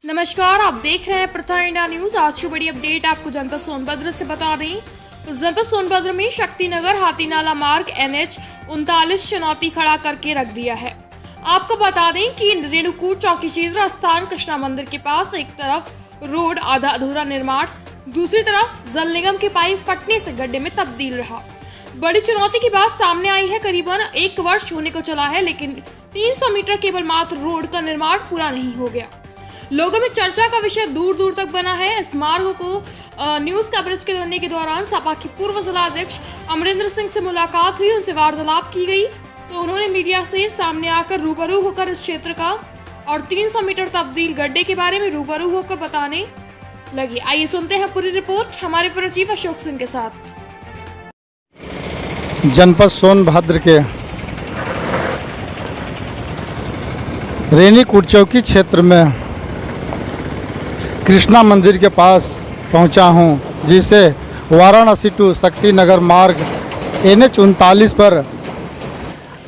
नमस्कार, आप देख रहे हैं प्रथा इंडिया न्यूज। आज की बड़ी अपडेट आपको जनपद सोनभद्र से बता दें तो जनपद सोनभद्र में शक्तिनगर हाथीनाला मार्ग NH 39 चुनौती खड़ा करके रख दिया है। आपको बता दें कि रेणुकूट चौकी क्षेत्र स्थान कृष्णा मंदिर के पास एक तरफ रोड आधा अधूरा निर्माण, दूसरी तरफ जल निगम के पाइप फटने से गड्ढे में तब्दील रहा। बड़ी चुनौती की बात सामने आई है। करीबन 1 वर्ष होने को चला है, लेकिन 300 मीटर केवल मात्र रोड का निर्माण पूरा नहीं हो गया। लोगों में चर्चा का विषय दूर दूर तक बना है। इस मार्ग को न्यूज कवरेज करने के दौरान सपा के पूर्व जिलाध्यक्ष अमरिंदर सिंह से मुलाकात हुई, उनसे वार्तालाप की गई तो उन्होंने मीडिया से सामने आकर रूबरू होकर इस क्षेत्र का और 300 मीटर तब्दील गड्ढे के बारे में रूबरू होकर बताने लगे। आइए सुनते हैं पूरी रिपोर्ट हमारे पूर्व चीफ अशोक सिंह के साथ। जनपद सोनभद्र के रेणुकूट चौकी क्षेत्र में कृष्णा मंदिर के पास पहुंचा हूं, जिसे वाराणसी टू शक्तिनगर मार्ग NH 39 पर।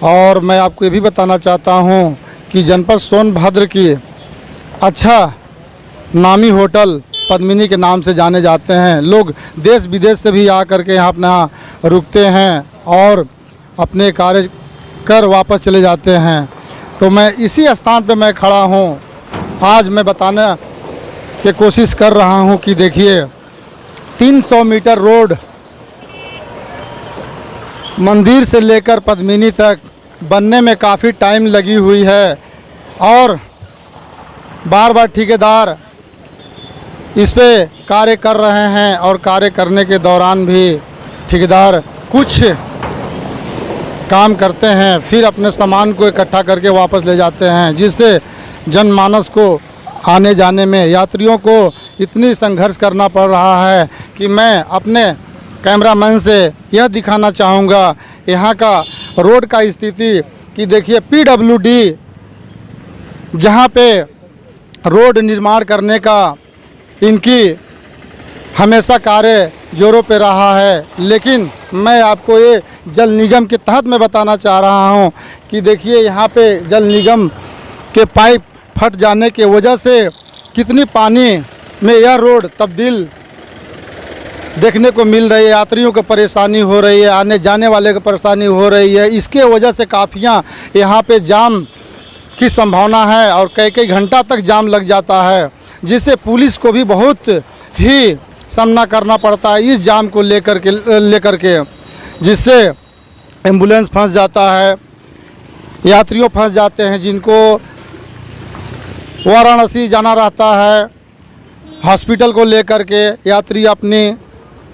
और मैं आपको ये भी बताना चाहता हूं कि जनपद सोनभद्र की अच्छा नामी होटल पद्मिनी के नाम से जाने जाते हैं। लोग देश विदेश से भी आकर के यहाँ अपना रुकते हैं और अपने कार्य कर वापस चले जाते हैं। तो मैं इसी स्थान पे मैं खड़ा हूँ। आज मैं बताने की कोशिश कर रहा हूँ कि देखिए 300 मीटर रोड मंदिर से लेकर पद्मिनी तक बनने में काफ़ी टाइम लगी हुई है और बार बार ठेकेदार इस पे कार्य कर रहे हैं और कार्य करने के दौरान भी ठेकेदार कुछ काम करते हैं, फिर अपने सामान को इकट्ठा करके वापस ले जाते हैं, जिससे जनमानस को आने जाने में यात्रियों को इतनी संघर्ष करना पड़ रहा है कि मैं अपने कैमरामैन से यह दिखाना चाहूँगा यहाँ का रोड का स्थिति कि देखिए PWD जहाँ पे रोड निर्माण करने का इनकी हमेशा कार्य जोरों पे रहा है, लेकिन मैं आपको ये जल निगम के तहत मैं बताना चाह रहा हूँ कि देखिए यहाँ पे जल निगम के पाइप फट जाने के वजह से कितनी पानी में यह रोड तब्दील देखने को मिल रही है। यात्रियों को परेशानी हो रही है, आने जाने वाले को परेशानी हो रही है। इसके वजह से काफियाँ यहाँ पे जाम की संभावना है और कई घंटा तक जाम लग जाता है, जिससे पुलिस को भी बहुत ही सामना करना पड़ता है इस जाम को लेकर के जिससे एम्बुलेंस फंस जाता है, यात्रियों फंस जाते हैं जिनको वाराणसी जाना रहता है। हॉस्पिटल को लेकर के यात्री अपने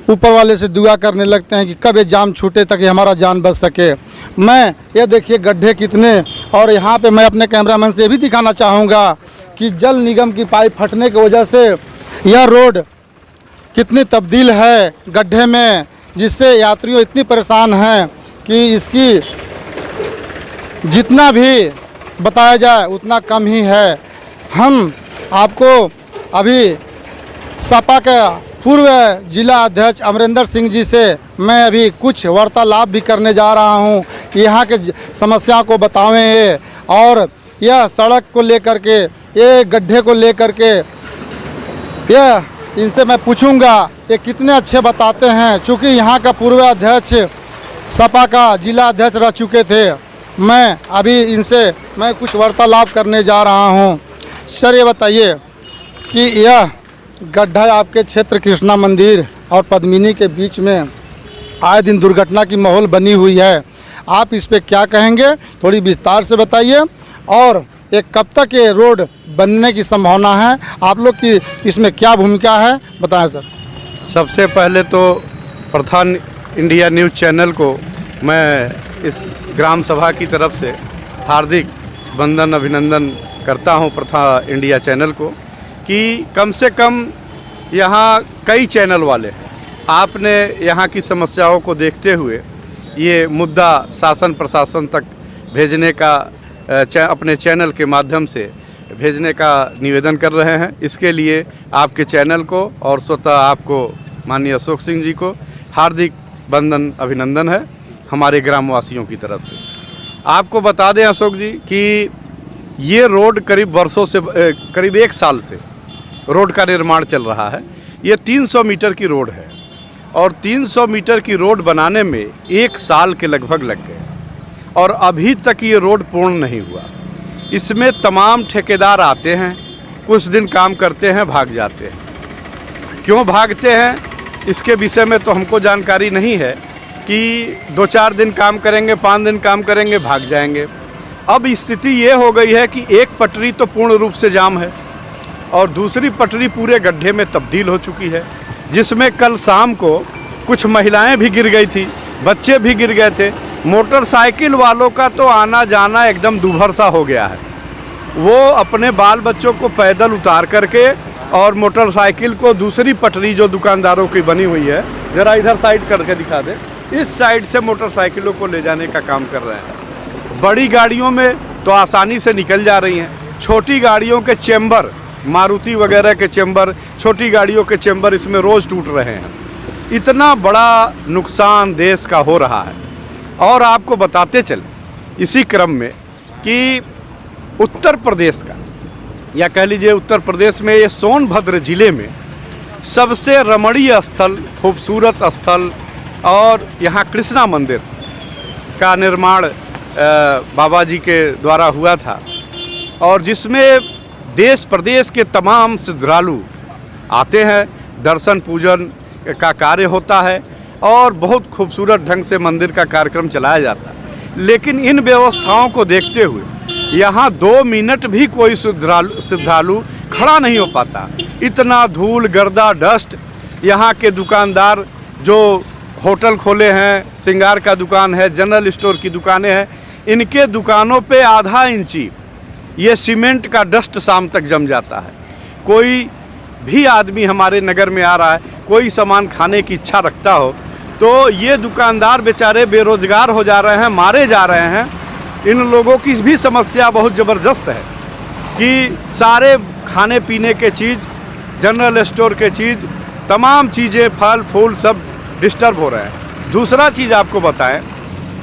ऊपर वाले से दुआ करने लगते हैं कि कब ये जाम छूटे ताकि हमारा जान बच सके। मैं ये देखिए गड्ढे कितने, और यहाँ पे मैं अपने कैमरामैन से भी दिखाना चाहूँगा कि जल निगम की पाइप फटने की वजह से यह रोड कितनी तब्दील है गड्ढे में, जिससे यात्रियों इतनी परेशान हैं कि इसकी जितना भी बताया जाए उतना कम ही है। हम आपको अभी सपा के पूर्व जिला अध्यक्ष अमरिंदर सिंह जी से मैं अभी कुछ वार्तालाप भी करने जा रहा हूं, यहाँ के समस्या को बताएं और यह सड़क को लेकर के, ये गड्ढे को लेकर के, यह इनसे मैं पूछूंगा ये कितने अच्छे बताते हैं, चूँकि यहाँ का पूर्व अध्यक्ष सपा का जिला अध्यक्ष रह चुके थे। मैं अभी इनसे मैं कुछ वार्तालाप करने जा रहा हूँ। सर ये बताइए कि यह गड्ढा आपके क्षेत्र कृष्णा मंदिर और पद्मिनी के बीच में आए दिन दुर्घटना की माहौल बनी हुई है, आप इस पे क्या कहेंगे? थोड़ी विस्तार से बताइए। और एक कब तक ये रोड बनने की संभावना है, आप लोग की इसमें क्या भूमिका है, बताएं सर। सबसे पहले तो प्रधान इंडिया न्यूज़ चैनल को मैं इस ग्राम सभा की तरफ से हार्दिक वंदन अभिनंदन करता हूं प्रथा इंडिया चैनल को कि कम से कम यहाँ कई चैनल वाले हैं, आपने यहाँ की समस्याओं को देखते हुए ये मुद्दा शासन प्रशासन तक भेजने का अपने चैनल के माध्यम से भेजने का निवेदन कर रहे हैं। इसके लिए आपके चैनल को और स्वतः आपको माननीय अशोक सिंह जी को हार्दिक वंदन अभिनंदन है हमारे ग्रामवासियों की तरफ से। आपको बता दें अशोक जी कि ये रोड करीब वर्षों से, करीब 1 साल से रोड का निर्माण चल रहा है। ये 300 मीटर की रोड है और 300 मीटर की रोड बनाने में 1 साल के लगभग लग गए और अभी तक ये रोड पूर्ण नहीं हुआ। इसमें तमाम ठेकेदार आते हैं, कुछ दिन काम करते हैं, भाग जाते हैं। क्यों भागते हैं इसके विषय में तो हमको जानकारी नहीं है कि 2-4 दिन काम करेंगे, 5 दिन काम करेंगे, भाग जाएंगे। अब स्थिति ये हो गई है कि एक पटरी तो पूर्ण रूप से जाम है और दूसरी पटरी पूरे गड्ढे में तब्दील हो चुकी है, जिसमें कल शाम को कुछ महिलाएं भी गिर गई थी, बच्चे भी गिर गए थे। मोटरसाइकिल वालों का तो आना जाना एकदम दूभर सा हो गया है। वो अपने बाल बच्चों को पैदल उतार करके और मोटरसाइकिल को दूसरी पटरी जो दुकानदारों की बनी हुई है, ज़रा इधर साइड करके दिखा दे, इस साइड से मोटरसाइकिलों को ले जाने का काम कर रहे हैं। बड़ी गाड़ियों में तो आसानी से निकल जा रही हैं, छोटी गाड़ियों के चेंबर, मारुति वगैरह के चेंबर, छोटी गाड़ियों के चेंबर इसमें रोज़ टूट रहे हैं। इतना बड़ा नुकसान देश का हो रहा है। और आपको बताते चले इसी क्रम में कि उत्तर प्रदेश का, या कह लीजिए उत्तर प्रदेश में ये सोनभद्र ज़िले में सबसे रमणीय स्थल, खूबसूरत स्थल और यहाँ कृष्णा मंदिर का निर्माण बाबा जी के द्वारा हुआ था और जिसमें देश प्रदेश के तमाम श्रद्धालु आते हैं, दर्शन पूजन का कार्य होता है और बहुत खूबसूरत ढंग से मंदिर का कार्यक्रम चलाया जाता है। लेकिन इन व्यवस्थाओं को देखते हुए यहाँ 2 मिनट भी कोई श्रद्धालु खड़ा नहीं हो पाता। इतना धूल, गर्दा, डस्ट। यहाँ के दुकानदार जो होटल खोले हैं, श्रृंगार का दुकान है, जनरल स्टोर की दुकानें हैं, इनके दुकानों पे आधा इंची ये सीमेंट का डस्ट शाम तक जम जाता है। कोई भी आदमी हमारे नगर में आ रहा है, कोई सामान खाने की इच्छा रखता हो तो ये दुकानदार बेचारे बेरोजगार हो जा रहे हैं, मारे जा रहे हैं। इन लोगों की भी समस्या बहुत ज़बरदस्त है कि सारे खाने पीने के चीज़, जनरल स्टोर के चीज़, तमाम चीज़ें, फल फूल सब डिस्टर्ब हो रहे हैं। दूसरा चीज़ आपको बताएं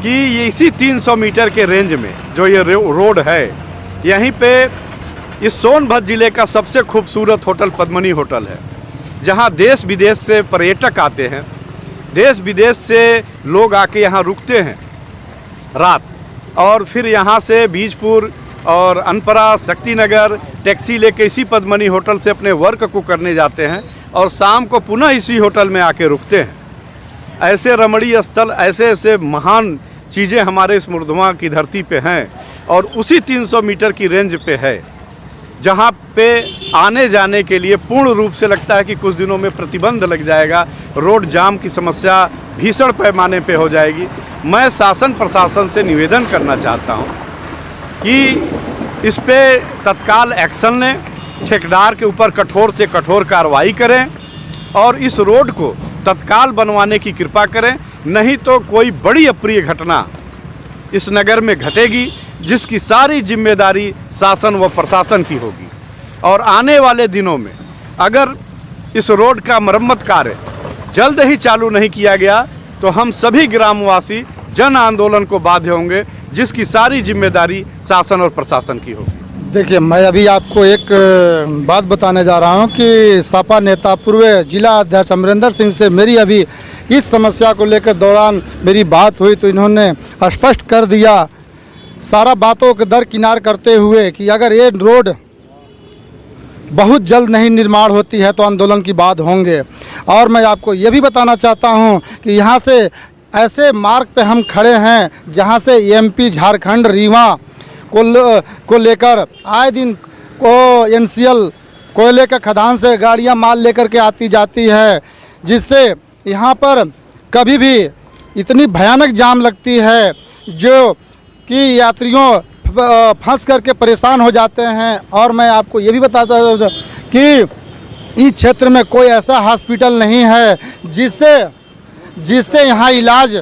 कि ये इसी 300 मीटर के रेंज में जो ये रोड है, यहीं पे इस सोनभद्र ज़िले का सबसे खूबसूरत होटल पद्मिनी होटल है, जहां देश विदेश से पर्यटक आते हैं, देश विदेश से लोग आके यहाँ रुकते हैं रात और फिर यहाँ से बीजपुर और अनपरा, शक्तिनगर टैक्सी लेके इसी पद्मिनी होटल से अपने वर्क को करने जाते हैं और शाम को पुनः इसी होटल में आके रुकते हैं। ऐसे रमणीय स्थल, ऐसे ऐसे महान चीज़ें हमारे इस मुर्दमा की धरती पे हैं और उसी 300 मीटर की रेंज पे है, जहाँ पे आने जाने के लिए पूर्ण रूप से लगता है कि कुछ दिनों में प्रतिबंध लग जाएगा। रोड जाम की समस्या भीषण पैमाने पे हो जाएगी। मैं शासन प्रशासन से निवेदन करना चाहता हूँ कि इस पे तत्काल एक्शन लें, ठेकेदार के ऊपर कठोर से कठोर कार्रवाई करें और इस रोड को तत्काल बनवाने की कृपा करें। नहीं तो कोई बड़ी अप्रिय घटना इस नगर में घटेगी जिसकी सारी जिम्मेदारी शासन व प्रशासन की होगी। और आने वाले दिनों में अगर इस रोड का मरम्मत कार्य जल्द ही चालू नहीं किया गया तो हम सभी ग्रामवासी जन आंदोलन को बाध्य होंगे, जिसकी सारी जिम्मेदारी शासन और प्रशासन की होगी। देखिए, मैं अभी आपको एक बात बताने जा रहा हूं कि सपा नेता पूर्व जिला अध्यक्ष अमरिंदर सिंह से मेरी अभी इस समस्या को लेकर दौरान मेरी बात हुई तो इन्होंने स्पष्ट कर दिया, सारा बातों को दरकिनार करते हुए, कि अगर ये रोड बहुत जल्द नहीं निर्माण होती है तो आंदोलन की बात होंगे। और मैं आपको ये भी बताना चाहता हूं कि यहाँ से ऐसे मार्ग पे हम खड़े हैं जहाँ से एमपी, झारखंड, रीवा को लेकर आए दिन को NCL कोयले के खदान से गाड़ियाँ माल लेकर के आती जाती है, जिससे यहाँ पर कभी भी इतनी भयानक जाम लगती है जो कि यात्रियों फंस करके परेशान हो जाते हैं। और मैं आपको ये भी बताता हूँ कि इस क्षेत्र में कोई ऐसा हॉस्पिटल नहीं है जिससे यहाँ इलाज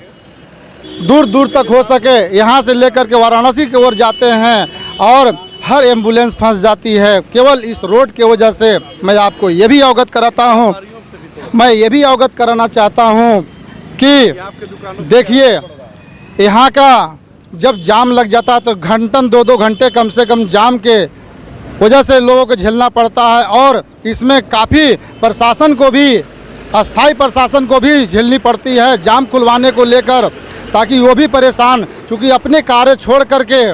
दूर दूर तक हो सके। यहाँ से लेकर के वाराणसी की ओर जाते हैं और हर एम्बुलेंस फंस जाती है केवल इस रोड की वजह से। मैं आपको ये भी अवगत कराता हूँ, मैं ये भी अवगत कराना चाहता हूँ कि देखिए, यहाँ का जब जाम लग जाता है तो घंटन 2-2 घंटे कम से कम जाम के वजह से लोगों को झेलना पड़ता है। और इसमें काफ़ी प्रशासन को भी, अस्थाई प्रशासन को भी झेलनी पड़ती है जाम खुलवाने को लेकर, ताकि वो भी परेशान, क्योंकि अपने कार्य छोड़ करके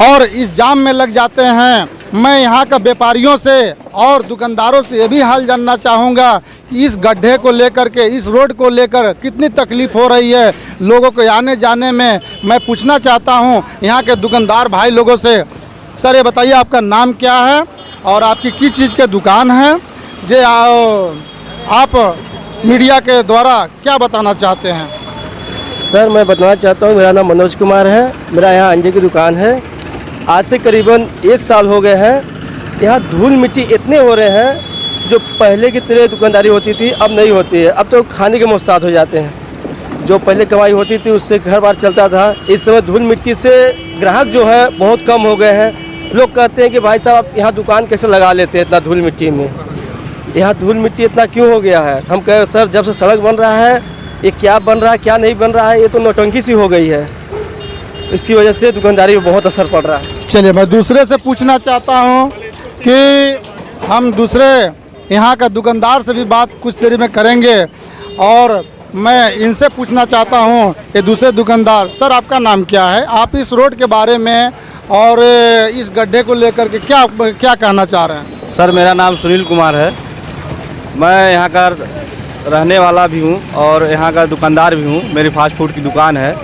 और इस जाम में लग जाते हैं। मैं यहाँ का व्यापारियों से और दुकानदारों से ये भी हाल जानना चाहूँगा कि इस गड्ढे को लेकर के, इस रोड को लेकर कितनी तकलीफ़ हो रही है लोगों को आने जाने में। मैं पूछना चाहता हूँ यहाँ के दुकानदार भाई लोगों से। सर ये बताइए आपका नाम क्या है और आपकी किस चीज़ की दुकान है? जे आप मीडिया के द्वारा क्या बताना चाहते हैं? सर मैं बताना चाहता हूँ, मेरा नाम मनोज कुमार है, मेरा यहाँ अंडे की दुकान है। आज से करीबन 1 साल हो गए हैं। यहाँ धूल मिट्टी इतने हो रहे हैं, जो पहले की तरह दुकानदारी होती थी अब नहीं होती है। अब तो खाने के मोहताज हो जाते हैं। जो पहले कमाई होती थी उससे घर बार चलता था। इस समय धूल मिट्टी से ग्राहक जो है बहुत कम हो गए हैं। लोग कहते हैं कि भाई साहब आप यहाँ दुकान कैसे लगा लेते हैं इतना धूल मिट्टी में? यहाँ धूल मिट्टी इतना क्यों हो गया है? हम कह सर जब से सड़क बन रहा है, ये क्या बन रहा है क्या नहीं बन रहा है, ये तो नौटंकी सी हो गई है। इसी वजह से दुकानदारी में बहुत असर पड़ रहा है। चलिए मैं दूसरे से पूछना चाहता हूँ कि हम दूसरे यहाँ का दुकानदार से भी बात कुछ देरी में करेंगे, और मैं इनसे पूछना चाहता हूँ कि दूसरे दुकानदार, सर आपका नाम क्या है? आप इस रोड के बारे में और इस गड्ढे को लेकर के क्या कहना चाह रहे हैं? सर मेरा नाम सुनील कुमार है। मैं यहाँ का रहने वाला भी हूँ और यहाँ का दुकानदार भी हूँ। मेरी फास्ट फूड की दुकान है।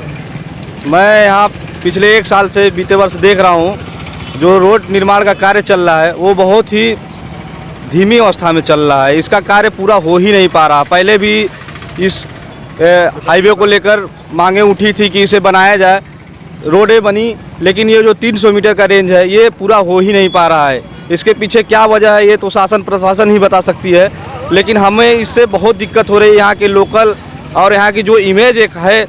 मैं यहाँ पिछले 1 साल से बीते वर्ष देख रहा हूँ जो रोड निर्माण का कार्य चल रहा है वो बहुत ही धीमी अवस्था में चल रहा है। इसका कार्य पूरा हो ही नहीं पा रहा। पहले भी इस हाईवे को लेकर मांगे उठी थी कि इसे बनाया जाए, रोडें बनी, लेकिन ये जो 300 मीटर का रेंज है ये पूरा हो ही नहीं पा रहा है। इसके पीछे क्या वजह है ये तो शासन प्रशासन ही बता सकती है, लेकिन हमें इससे बहुत दिक्कत हो रही है। यहाँ के लोकल और यहाँ की जो इमेज एक है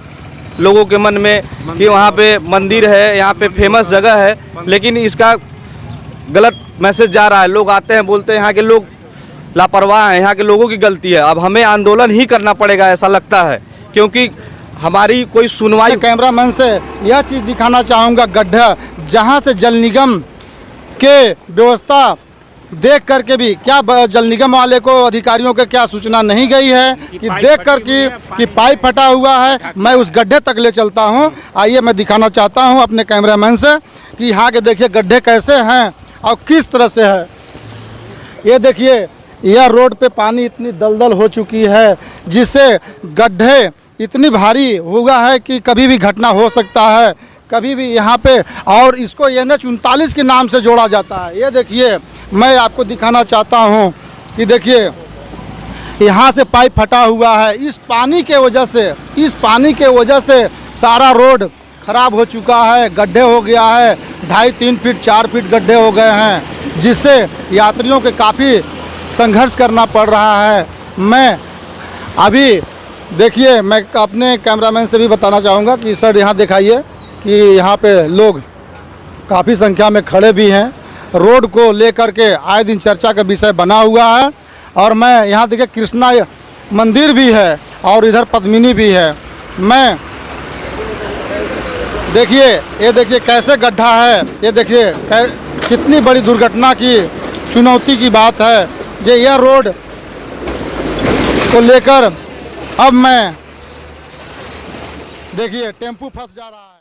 लोगों के मन में कि वहाँ पे मंदिर है, यहाँ पे फेमस जगह है, लेकिन इसका गलत मैसेज जा रहा है। लोग आते हैं बोलते हैं यहाँ के लोग लापरवाह हैं, यहाँ के लोगों की गलती है। अब हमें आंदोलन ही करना पड़ेगा ऐसा लगता है, क्योंकि हमारी कोई सुनवाई। कैमरामैन से यह चीज़ दिखाना चाहूँगा, गड्ढा जहाँ से जल निगम के व्यवस्था देख करके भी क्या जल निगम वाले को, अधिकारियों के क्या सूचना नहीं गई है कि देख कर कि पाइप फटा हुआ है। मैं उस गड्ढे तक ले चलता हूं। आइए मैं दिखाना चाहता हूं अपने कैमरामैन से कि यहाँ के देखिए गड्ढे कैसे हैं और किस तरह से है। ये देखिए यह रोड पे पानी इतनी दलदल हो चुकी है जिससे गड्ढे इतनी भारी हुआ है कि कभी भी घटना हो सकता है, कभी भी यहाँ पे। और इसको NH 39 के नाम से जोड़ा जाता है। ये देखिए मैं आपको दिखाना चाहता हूँ कि देखिए यहाँ से पाइप फटा हुआ है। इस पानी के वजह से सारा रोड ख़राब हो चुका है, गड्ढे हो गया है, 2.5-3 फीट 4 फीट गड्ढे हो गए हैं, जिससे यात्रियों के काफ़ी संघर्ष करना पड़ रहा है। मैं अभी देखिए मैं अपने कैमरामैन से भी बताना चाहूँगा कि सर यहाँ दिखाइए कि यहाँ पे लोग काफ़ी संख्या में खड़े भी हैं। रोड को लेकर के आए दिन चर्चा का विषय बना हुआ है। और मैं यहाँ देखिए कृष्णा मंदिर भी है और इधर पद्मिनी भी है। मैं देखिए ये देखिए कैसे गड्ढा है, ये देखिए कितनी बड़ी दुर्घटना की चुनौती की बात है। जो यह रोड को लेकर अब मैं देखिए टेम्पू फंस जा रहा है।